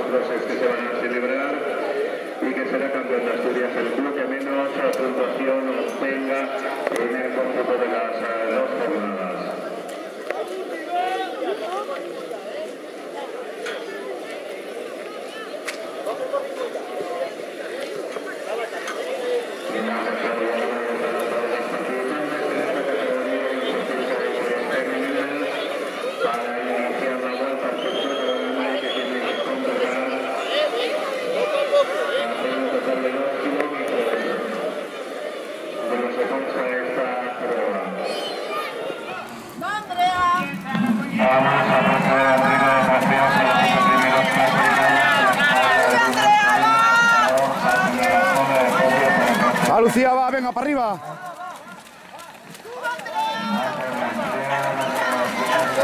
crosses que se van a celebrar y que será campeón de Asturias el club que menos puntuación obtenga en el conjunto de las dos jornadas. Va, Lucía, va, venga, para arriba.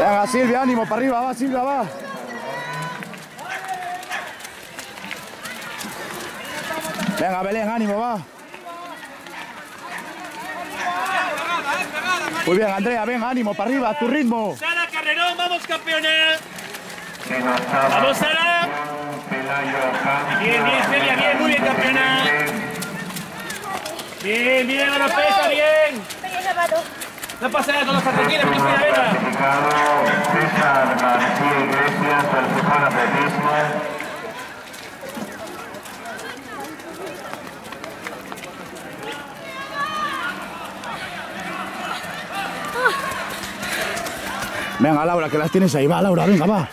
Venga, Silvia, ánimo, para arriba, va, Silvia, va. Venga, Belén, ánimo, va. Muy bien, Andrea, venga, ánimo, para arriba, a tu ritmo. Sara Carrerón, vamos campeones. Vamos, Sara. Bien, bien, Celia, bien, muy bien, campeona. Bien, bien, Oropesa, bien. No pasa nada, todos están tranquilos, Cristina, venga. César García Iglesias, del Fútbol Atletismo. Venga, Laura, que las tienes ahí, va, Laura, venga, va.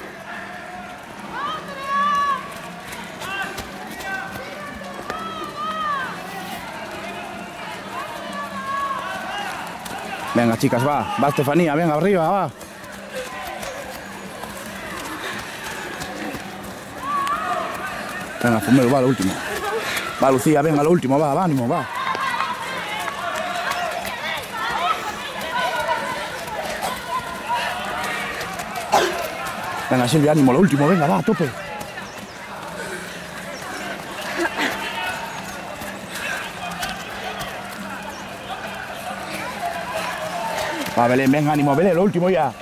Venga, chicas, va Estefanía, venga, arriba, va. Venga, Fumero, va, lo último. Va, Lucía, venga, lo último, va, ánimo, va. Venga, Silvia, ánimo, lo último, venga, va, a tope. Va, Belén, venga, ánimo, Belén, lo último ya.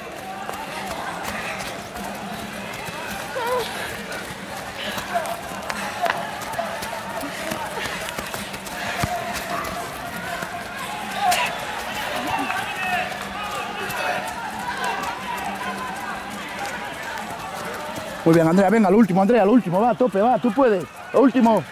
Muy bien, Andrea, venga, lo último, Andrea, lo último, va, a tope, va, tú puedes, lo último.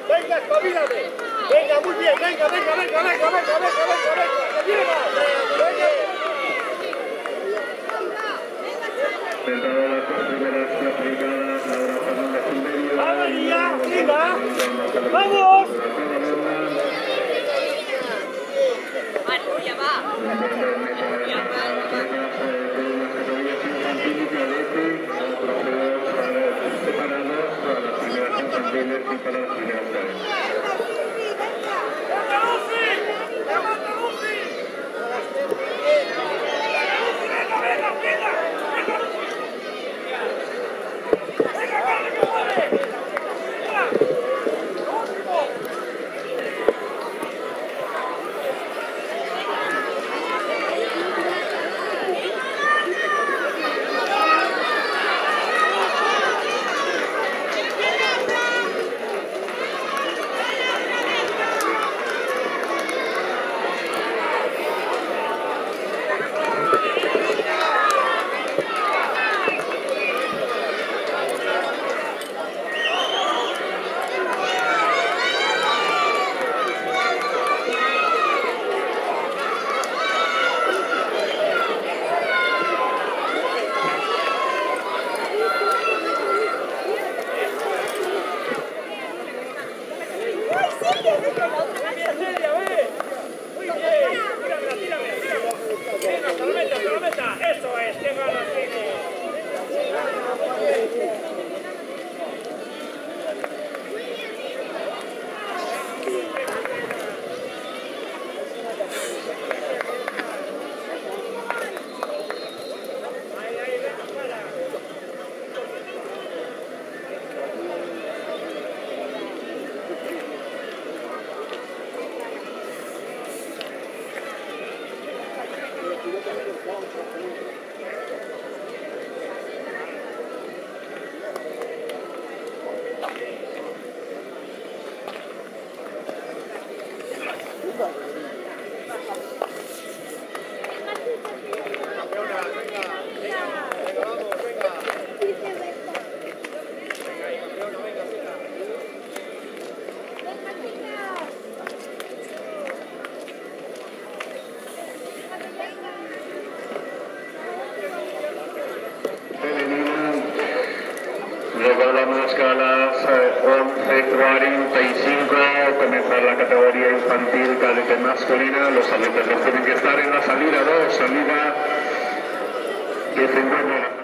Venga, espabilate. Venga, muy bien. Venga. Que llega. Dentro de las dos primeras clasificadas, Laura Fernández Silverio. ¡Vamos, María! ¡Arriba! ¡Vamos! Ya va. Eso es, que ganas tiene. Recordamos que a las 11:45 comenzar la categoría infantil cadete masculina. Los atletas tienen que estar en la salida 2, salida que se encuentra.